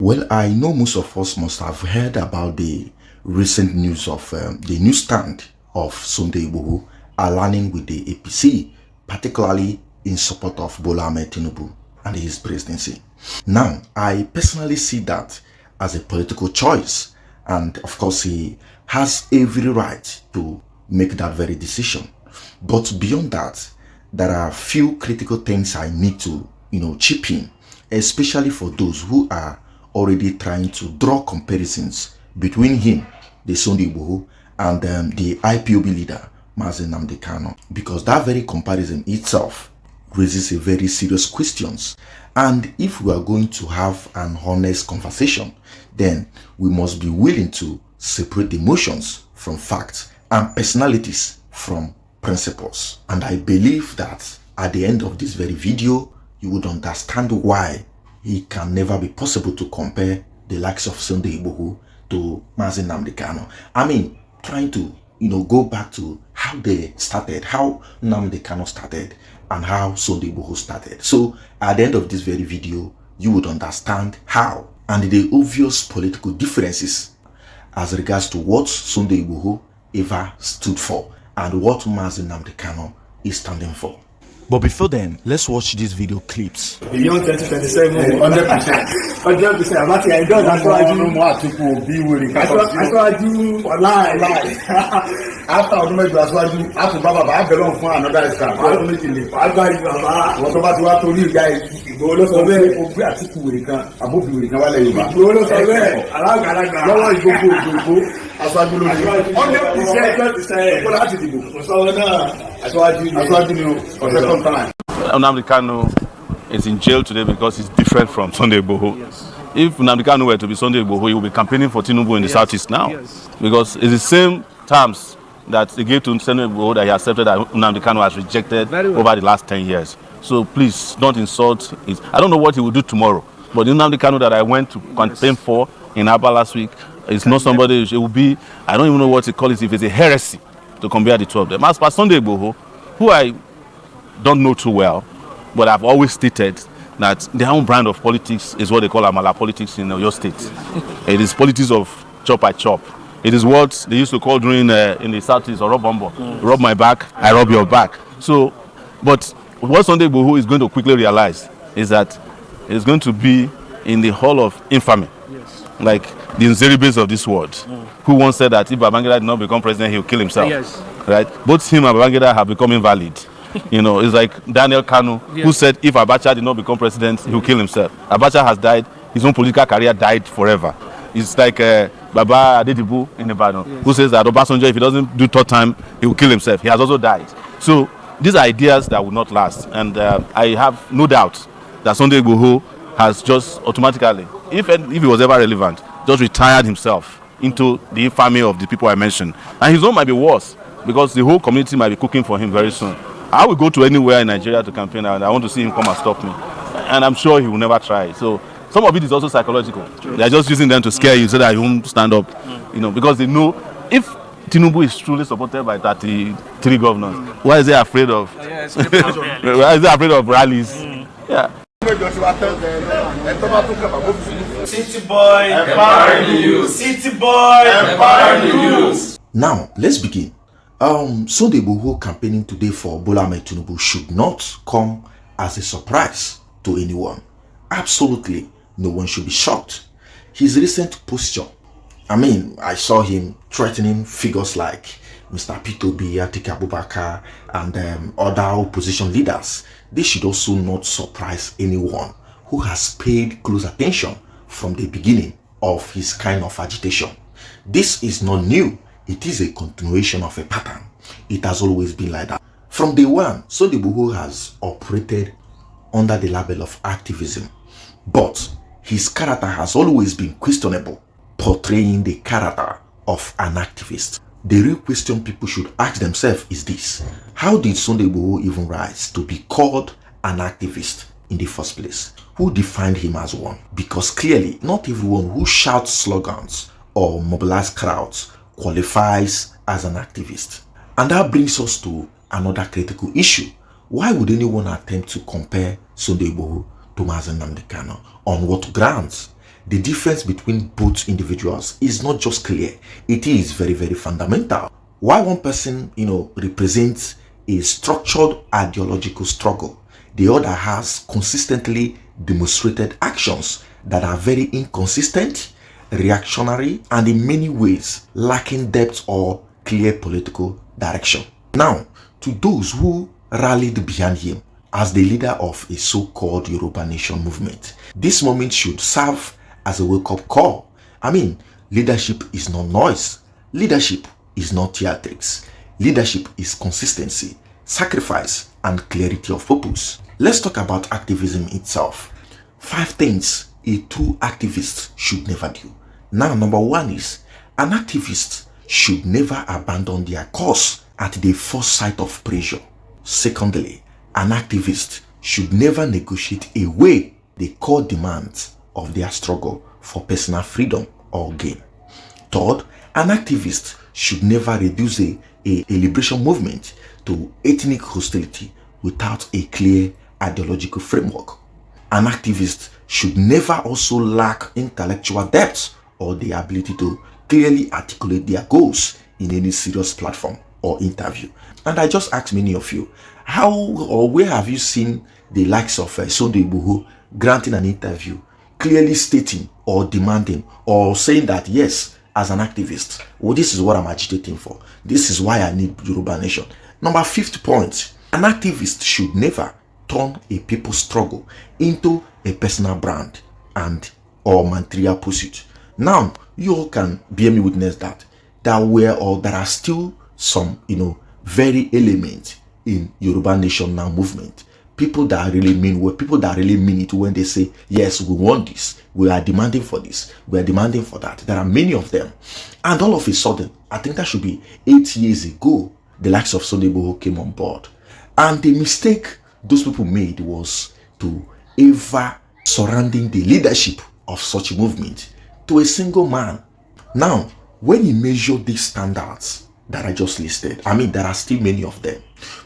Well, I know most of us must have heard about the recent news of the new stand of Sunday Igboho aligning with the APC, particularly in support of Bola Ahmed Tinubu and his presidency. Now, I personally see that as a political choice, and of course, he has every right to make that very decision. But beyond that, there are a few critical things I need to, chip in, especially for those who are already trying to draw comparisons between him, the Sunday Igboho, and the IPOB leader, Nnamdi Kanu, because that very comparison itself raises a very serious questions. And if we are going to have an honest conversation, then we must be willing to separate emotions from facts and personalities from principles. And I believe that at the end of this very video, you would understand why it can never be possible to compare the likes of Sunday Igboho to Nnamdi Kanu. I mean, trying to, go back to how they started, how Nnamdi Kanu started, and how Sunday Igboho started. So, at the end of this very video, you would understand how and the obvious political differences as regards to what Sunday Igboho ever stood for and what Nnamdi Kanu is standing for. But before then, let's watch these video clips. Beyond 2027, 100%. 100%. I'm not saying I don't. That's why I do more to be willing. That's why I do lie. After I do my that's why I do. After Baba, I belong for another scam. I don't make it. I got it, Baba. What about what to you guys? Igboho sọ bẹ́ẹ̀. Obi àti kúwèrè kan. Àbófi wèrè kan wà lẹ́yìn bá. Igboho sọ bẹ́ẹ̀. Alágàlaga. Lọ́wọ́ Igboho. Aṣáájú ló ní. 100%. Kó láti dìbò. Sọ̀rọ̀ náà. Aṣáájú ni o. Second time. Nnamdi Kanu is in jail today because he's different from Sunday Igboho. Yes. If Nnamdi Kanu were to be Sunday Igboho, he would be campaigning for Tinubu in the southeast now. Yes. Because it's the same terms that he gave to Sunday Igboho that he accepted that Nnamdi Kanu has rejected over the last 10 years. So please don't insult it. I don't know what he will do tomorrow, but the Nnamdi Kanu that I went to campaign for in Aba last week is not somebody. It will be, I don't even know what to call it, if it's a heresy to compare the two of them. As for Sunday Igboho, who I don't know too well, but I've always stated that their own brand of politics is what they call Amala politics in your state. It is politics of chop I chop. It is what they used to call during in the southeast or rub rub my back, I rub your back. So, but what Sunday Igboho is going to quickly realize is that it's going to be in the hall of infamy, like the Nzeribes of this world, who once said that if Babangida did not become president, he will kill himself. Right? Both him and Babangida have become invalid. It's like Daniel Kanu, who said if Abacha did not become president, he will kill himself. Abacha has died. His own political career died forever. It's like Baba Adedibu in Ibadan, who says that Obasanjo, if he doesn't do third time, he will kill himself. He has also died. So these are ideas that will not last. And I have no doubt that Sunday Igboho has just automatically, if he was ever relevant, just retired himself into the infamy of the people I mentioned. And his own might be worse, because the whole community might be cooking for him very soon. I will go to anywhere in Nigeria to campaign, and I want to see him come and stop me. And I'm sure he will never try. So some of it is also psychological. They are just using them to scare you so that you won't stand up. Because they know if Tinubu is truly supported by 33 governors, why is he afraid of? Why is he afraid of rallies? Yeah. City boy, empowering the youth. City boy, empowering the youth. Now, let's begin. Sunday Igboho campaigning today for Bola Ahmed Tinubu should not come as a surprise to anyone. Absolutely no one should be shocked. His recent posture, I saw him threatening figures like Mr. P2B, Atiku Abubakar, and other opposition leaders. This should also not surprise anyone who has paid close attention from the beginning of his kind of agitation. This is not new. It is a continuation of a pattern. It has always been like that. From day one, Sunday Igboho has operated under the label of activism, but his character has always been questionable, portraying the character of an activist. The real question people should ask themselves is this: how did Sunday Igboho even rise to be called an activist in the first place? Who defined him as one? Because clearly, not everyone who shouts slogans or mobilizes crowds qualifies as an activist. And that brings us to another critical issue. Why would anyone attempt to compare Sunday Igboho to Nnamdi Kanu? On what grounds? the difference between both individuals is not just clear, it is very, very fundamental. While one person, represents a structured ideological struggle, the other has consistently demonstrated actions that are very inconsistent, reactionary, and in many ways lacking depth or clear political direction. Now, to those who rallied behind him as the leader of a so-called Yoruba Nation movement, this moment should serve as a wake-up call. Leadership is not noise. Leadership is not theatrics. Leadership is consistency, sacrifice, and clarity of purpose. Let's talk about activism itself. 5 things a true activist should never do. Now, number 1 is an activist should never abandon their cause at the first sight of pressure. Secondly, an activist should never negotiate away the core demands of their struggle for personal freedom or gain. Third, an activist should never reduce a liberation movement to ethnic hostility without a clear ideological framework. An activist should never also lack intellectual depth or the ability to clearly articulate their goals in any serious platform or interview. And I just asked many of you, how or where have you seen the likes of Sunday Igboho granting an interview, clearly stating or demanding or saying that, yes, as an activist, this is what I'm agitating for. This is why I need Yoruba Nation. Number 5th point, an activist should never turn a people's struggle into a personal brand and or material pursuit. Now, you all can bear me witness that there are still some, very elements in Yoruba Nation now movement. People that really mean it when they say, yes, we want this, we are demanding for this, we are demanding for that. There are many of them. And all of a sudden, I think that should be 8 years ago, the likes of Sunday Igboho came on board. And the mistake those people made was to ever surrounding the leadership of such a movement to a single man. Now, when you measure these standards that I just listed, there are still many of them,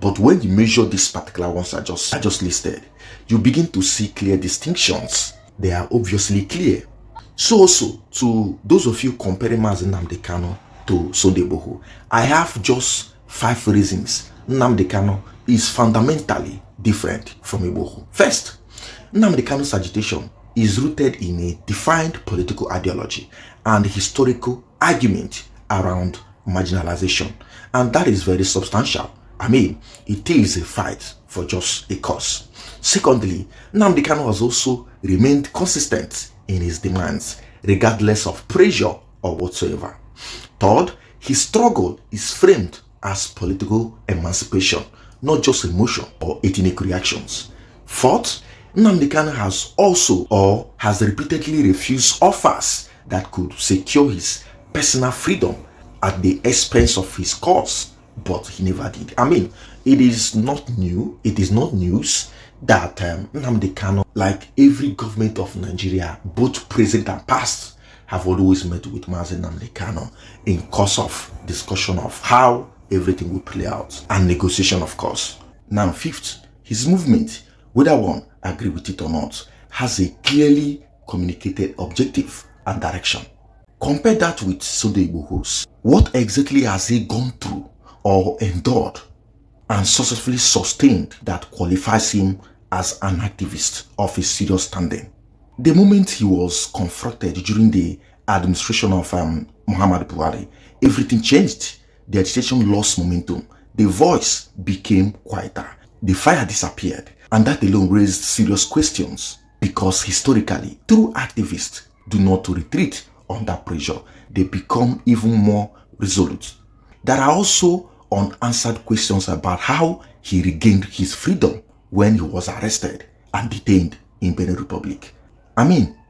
but when you measure these particular ones I just listed, you begin to see clear distinctions. They are obviously clear. So also, to those of you comparing Nnamdi Kanu to Sunday Igboho, I have just 5 reasons Nnamdi Kanu is fundamentally different from Igboho. First, Nnamdi Kanu's agitation is rooted in a defined political ideology and historical argument around marginalization, and that is very substantial. It is a fight for just a cause. Secondly, Nnamdi Kanu has also remained consistent in his demands regardless of pressure or whatsoever. Third, his struggle is framed as political emancipation, not just emotion or ethnic reactions. Fourth, Nnamdi Kanu has repeatedly refused offers that could secure his personal freedom at the expense of his cause, but he never did. It is not new. It is not news that Nnamdi Kanu, like every government of Nigeria, both present and past, have always met with Nnamdi Kanu in course of discussion of how everything will play out and negotiation, of course. Now, 5th, his movement, whether one agree with it or not, has a clearly communicated objective and direction. Compare that with Sunday Igboho's. What exactly has he gone through or endured and successfully sustained that qualifies him as an activist of a serious standing? The moment he was confronted during the administration of Muhammad Buhari, everything changed. The agitation lost momentum. The voice became quieter. The fire disappeared. And that alone raised serious questions, because historically, true activists do not retreat under pressure. They become even more resolute. There are also unanswered questions about how he regained his freedom when he was arrested and detained in Benin Republic.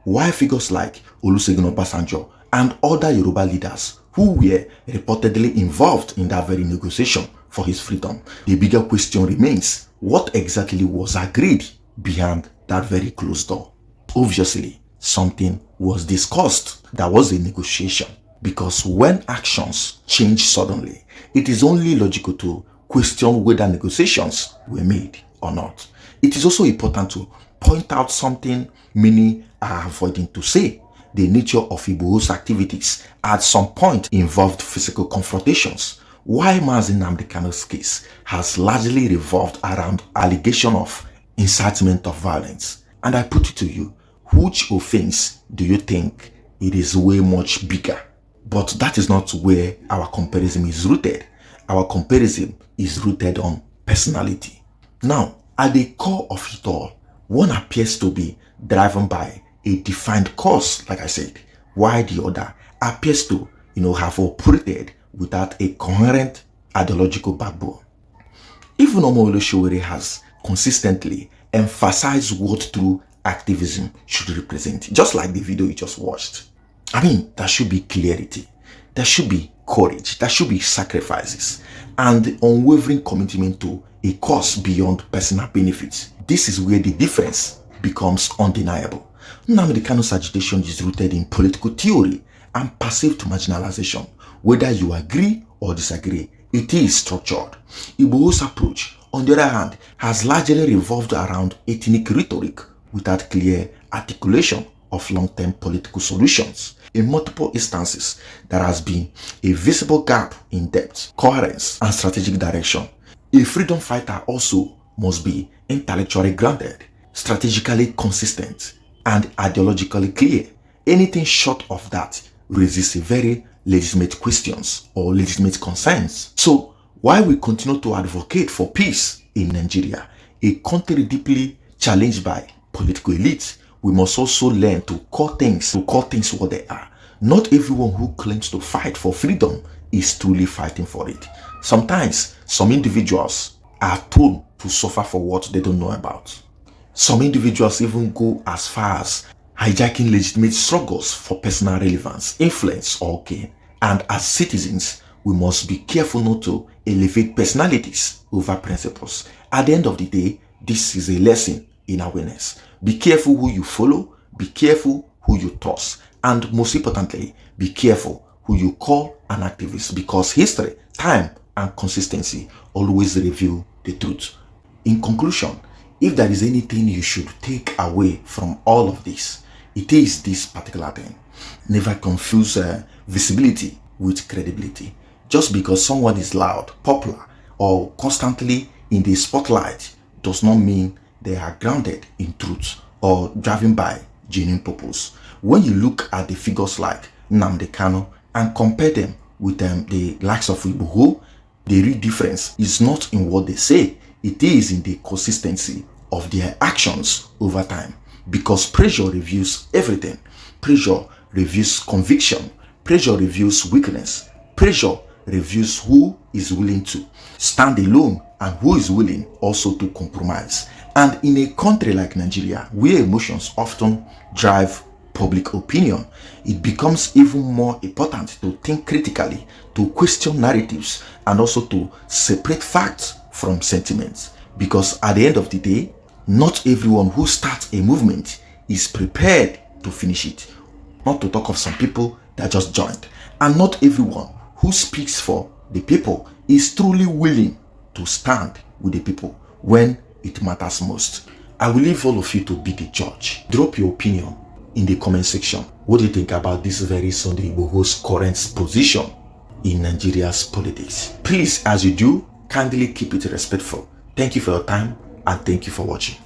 Why figures like Olusegun Obasanjo and other Yoruba leaders who were reportedly involved in that very negotiation for his freedom? The bigger question remains, what exactly was agreed behind that very closed door? Obviously, something was discussed. There was a negotiation, because when actions change suddenly, it is only logical to question whether negotiations were made or not. It is also important to point out something many are avoiding to say. the nature of Igboho's activities at some point involved physical confrontations, while Mazi Nnamdi Kanu's case has largely revolved around allegation of incitement of violence. And I put it to you, which offense do you think it is way much bigger? But that is not where our comparison is rooted. Our comparison is rooted on personality. Now, at the core of it all, one appears to be driven by a defined cause, like I said, while the other appears to, have operated without a coherent ideological backbone. Even sowore has consistently emphasized what true activism should represent, just like the video you just watched. I mean, there should be clarity, there should be courage, there should be sacrifices, and unwavering commitment to a cause beyond personal benefits. This is where the difference becomes undeniable. Nnamdi Kanu's agitation is rooted in political theory and perceived marginalization. Whether you agree or disagree, it is structured. Igboho's approach, on the other hand, has largely revolved around ethnic rhetoric without clear articulation of long-term political solutions. In multiple instances, there has been a visible gap in depth, coherence, and strategic direction. A freedom fighter also must be intellectually grounded, strategically consistent, and ideologically clear. Anything short of that raises a very legitimate questions or legitimate concerns. So, while we continue to advocate for peace in Nigeria, a country deeply challenged by political elites, we must also learn to call things what they are. Not everyone who claims to fight for freedom is truly fighting for it. Sometimes, some individuals are told to suffer for what they don't know about. Some individuals even go as far as hijacking legitimate struggles for personal relevance, influence, or gain. And as citizens, we must be careful not to elevate personalities over principles. At the end of the day, this is a lesson in awareness. Be careful who you follow, be careful who you trust, and most importantly, be careful who you call an activist, because history, time, and consistency always reveal the truth. In conclusion, if there is anything you should take away from all of this, it is this particular thing. Never confuse visibility with credibility. Just because someone is loud, popular, or constantly in the spotlight does not mean they are grounded in truth or driven by genuine purpose. When you look at the figures like Nnamdi Kanu and compare them with the likes of Igboho, the real difference is not in what they say, it is in the consistency of their actions over time. Because pressure reveals everything. Pressure reveals conviction. Pressure reveals weakness. Pressure reveals who is willing to stand alone and who is willing also to compromise. And in a country like Nigeria, where emotions often drive public opinion, it becomes even more important to think critically, to question narratives, and also to separate facts from sentiments. Because at the end of the day, not everyone who starts a movement is prepared to finish it. Not to talk of some people that just joined. And not everyone who speaks for the people is truly willing to stand with the people when it matters most. I will leave all of you to be the judge. Drop your opinion in the comment section. What do you think about this very Sunday Igboho's current position in Nigeria's politics? Please, as you do, kindly keep it respectful. Thank you for your time and thank you for watching.